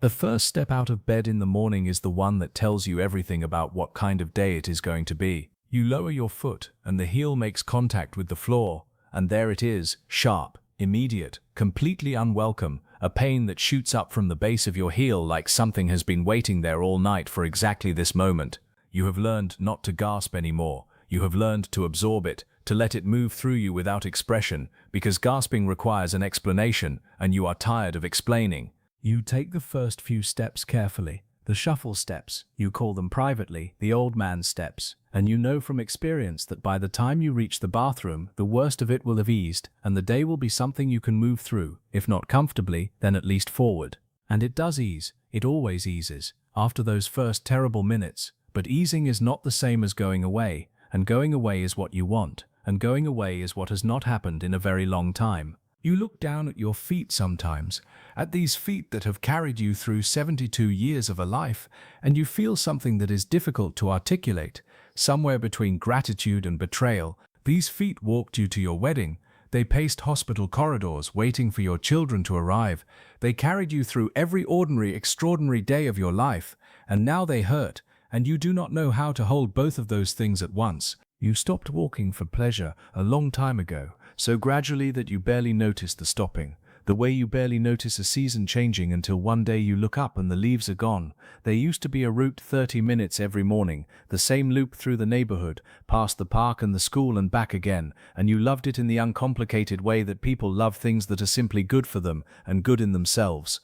The first step out of bed in the morning is the one that tells you everything about what kind of day it is going to be. You lower your foot and the heel makes contact with the floor, and there it is, sharp, immediate, completely unwelcome, a pain that shoots up from the base of your heel like something has been waiting there all night for exactly this moment. You have learned not to gasp anymore. You have learned to absorb it, to let it move through you without expression, because gasping requires an explanation, and you are tired of explaining. You take the first few steps carefully, the shuffle steps, you call them privately, the old man steps, and you know from experience that by the time you reach the bathroom, the worst of it will have eased, and the day will be something you can move through, if not comfortably, then at least forward. And it does ease, it always eases, after those first terrible minutes, but easing is not the same as going away, and going away is what you want, and going away is what has not happened in a very long time. You look down at your feet sometimes, at these feet that have carried you through 72 years of a life, and you feel something that is difficult to articulate. Somewhere between gratitude and betrayal, these feet walked you to your wedding. They paced hospital corridors waiting for your children to arrive. They carried you through every ordinary, extraordinary day of your life, and now they hurt, and you do not know how to hold both of those things at once. You stopped walking for pleasure a long time ago, so gradually that you barely notice the stopping, the way you barely notice a season changing until one day you look up and the leaves are gone. There used to be a route 30 minutes every morning, the same loop through the neighborhood, past the park and the school and back again, and you loved it in the uncomplicated way that people love things that are simply good for them and good in themselves.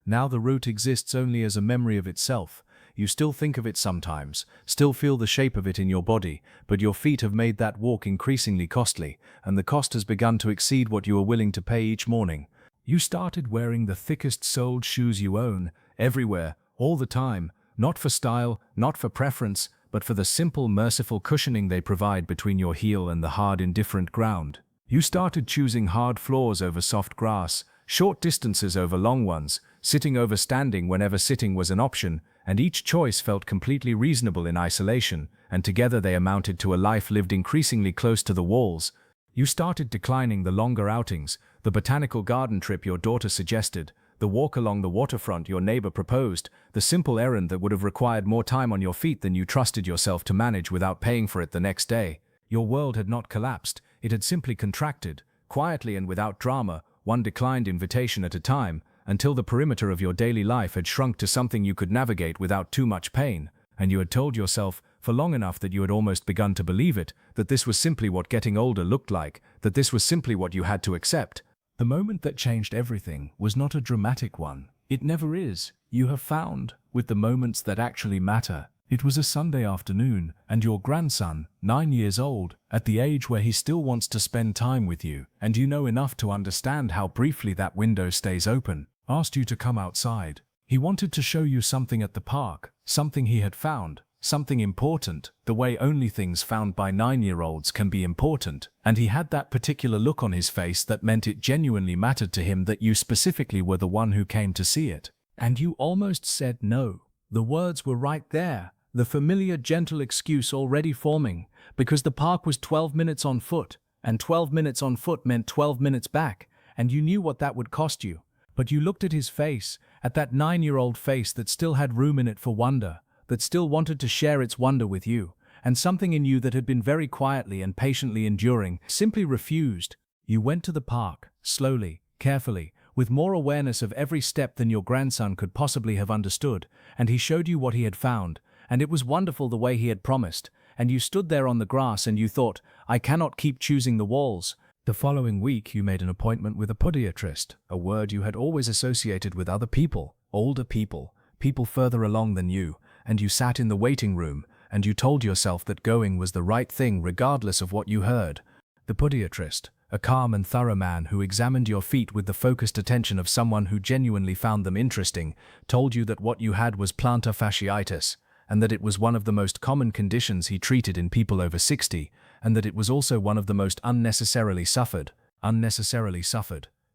Now the route exists only as a memory of itself. You still think of it sometimes, still feel the shape of it in your body, but your feet have made that walk increasingly costly, and the cost has begun to exceed what you are willing to pay each morning. You started wearing the thickest-soled shoes you own, everywhere, all the time, not for style, not for preference, but for the simple, merciful cushioning they provide between your heel and the hard, indifferent ground. You started choosing hard floors over soft grass, short distances over long ones, sitting over standing whenever sitting was an option, and each choice felt completely reasonable in isolation, and together they amounted to a life lived increasingly close to the walls. You started declining the longer outings, the botanical garden trip your daughter suggested, the walk along the waterfront your neighbor proposed, the simple errand that would have required more time on your feet than you trusted yourself to manage without paying for it the next day. Your world had not collapsed, it had simply contracted, quietly and without drama, one declined invitation at a time, until the perimeter of your daily life had shrunk to something you could navigate without too much pain, and you had told yourself, for long enough that you had almost begun to believe it, that this was simply what getting older looked like, that this was simply what you had to accept. The moment that changed everything was not a dramatic one. It never is. You have found, with the moments that actually matter. It was a Sunday afternoon, and your grandson, 9 years old, at the age where he still wants to spend time with you, and you know enough to understand how briefly that window stays open, asked you to come outside. He wanted to show you something at the park, something he had found, something important, the way only things found by 9-year-olds can be important, and he had that particular look on his face that meant it genuinely mattered to him that you specifically were the one who came to see it. And you almost said no. The words were right there, the familiar gentle excuse already forming, because the park was 12 minutes on foot, and 12 minutes on foot meant 12 minutes back, and you knew what that would cost you. But you looked at his face, at that 9-year-old face that still had room in it for wonder, that still wanted to share its wonder with you, and something in you that had been very quietly and patiently enduring simply refused. You went to the park, slowly, carefully, with more awareness of every step than your grandson could possibly have understood, and he showed you what he had found, and it was wonderful the way he had promised, and you stood there on the grass and you thought, I cannot keep choosing the walls. The following week you made an appointment with a podiatrist, a word you had always associated with other people, older people, people further along than you, and you sat in the waiting room, and you told yourself that going was the right thing regardless of what you heard. The podiatrist, a calm and thorough man who examined your feet with the focused attention of someone who genuinely found them interesting, told you that what you had was plantar fasciitis, and that it was one of the most common conditions he treated in people over 60, and that it was also one of the most unnecessarily suffered,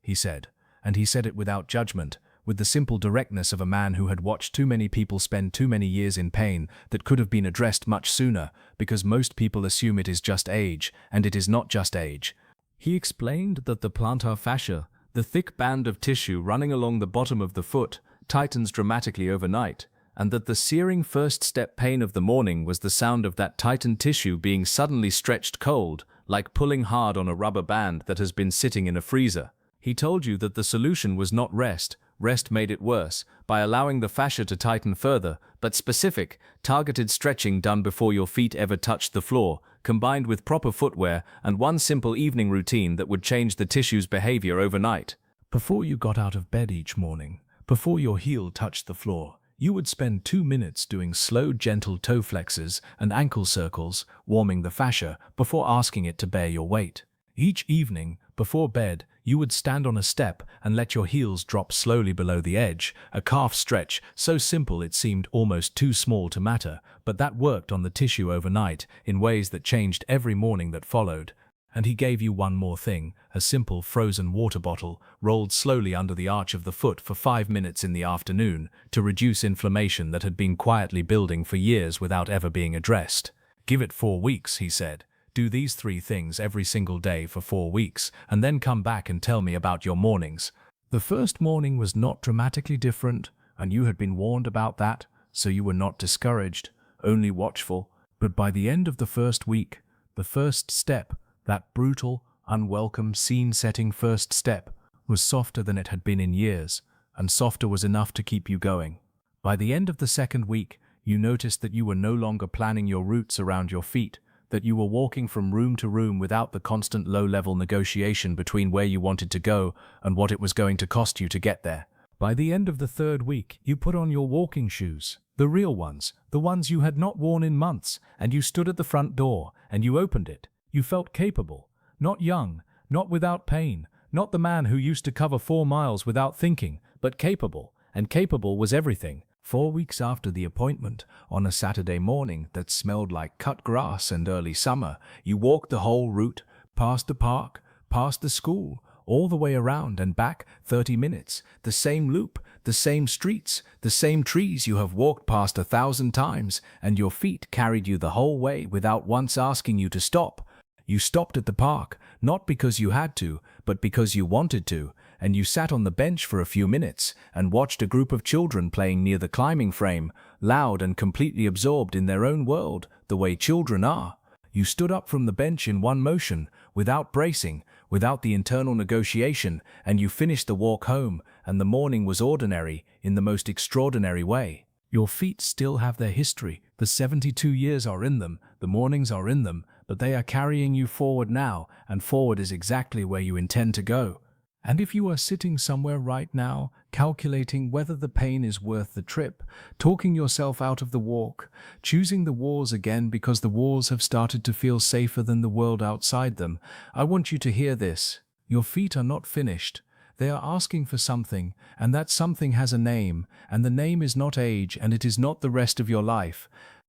he said, and he said it without judgment, with the simple directness of a man who had watched too many people spend too many years in pain that could have been addressed much sooner, because most people assume it is just age, and it is not just age. He explained that the plantar fascia, the thick band of tissue running along the bottom of the foot, tightens dramatically overnight, and that the searing first step pain of the morning was the sound of that tightened tissue being suddenly stretched cold, like pulling hard on a rubber band that has been sitting in a freezer. He told you that the solution was not rest. Rest made it worse, by allowing the fascia to tighten further, but specific, targeted stretching done before your feet ever touched the floor, combined with proper footwear and one simple evening routine that would change the tissue's behavior overnight. Before you got out of bed each morning, before your heel touched the floor, you would spend 2 minutes doing slow, gentle toe flexes and ankle circles, warming the fascia before asking it to bear your weight. Each evening, before bed, you would stand on a step and let your heels drop slowly below the edge, a calf stretch so simple it seemed almost too small to matter, but that worked on the tissue overnight in ways that changed every morning that followed. And he gave you one more thing, a simple frozen water bottle, rolled slowly under the arch of the foot for 5 minutes in the afternoon to reduce inflammation that had been quietly building for years without ever being addressed. Give it 4 weeks, he said. Do these 3 things every single day for 4 weeks, and then come back and tell me about your mornings. The first morning was not dramatically different, and you had been warned about that, so you were not discouraged, only watchful. But by the end of the first week, the first step, that brutal, unwelcome, scene-setting first step, was softer than it had been in years, and softer was enough to keep you going. By the end of the second week, you noticed that you were no longer planning your routes around your feet, that you were walking from room to room without the constant low-level negotiation between where you wanted to go and what it was going to cost you to get there. By the end of the third week, you put on your walking shoes, the real ones, the ones you had not worn in months, and you stood at the front door, and you opened it. You felt capable, not young, not without pain, not the man who used to cover 4 miles without thinking, but capable, and capable was everything. 4 weeks after the appointment, on a Saturday morning that smelled like cut grass and early summer, you walked the whole route, past the park, past the school, all the way around and back 30 minutes, the same loop, the same streets, the same trees you have walked past 1,000 times, and your feet carried you the whole way without once asking you to stop. You stopped at the park, not because you had to, but because you wanted to, and you sat on the bench for a few minutes and watched a group of children playing near the climbing frame, loud and completely absorbed in their own world, the way children are. You stood up from the bench in one motion, without bracing, without the internal negotiation, and you finished the walk home, and the morning was ordinary in the most extraordinary way. Your feet still have their history. The 72 years are in them, the mornings are in them, but they are carrying you forward now, and forward is exactly where you intend to go. And if you are sitting somewhere right now, calculating whether the pain is worth the trip, talking yourself out of the walk, choosing the walls again because the walls have started to feel safer than the world outside them, I want you to hear this. Your feet are not finished. They are asking for something, and that something has a name, and the name is not age, and it is not the rest of your life.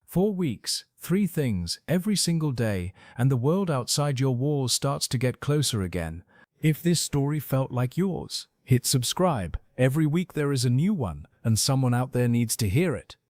4 weeks, 3 things, every single day, and the world outside your walls starts to get closer again. If this story felt like yours, hit subscribe. Every week there is a new one, and someone out there needs to hear it.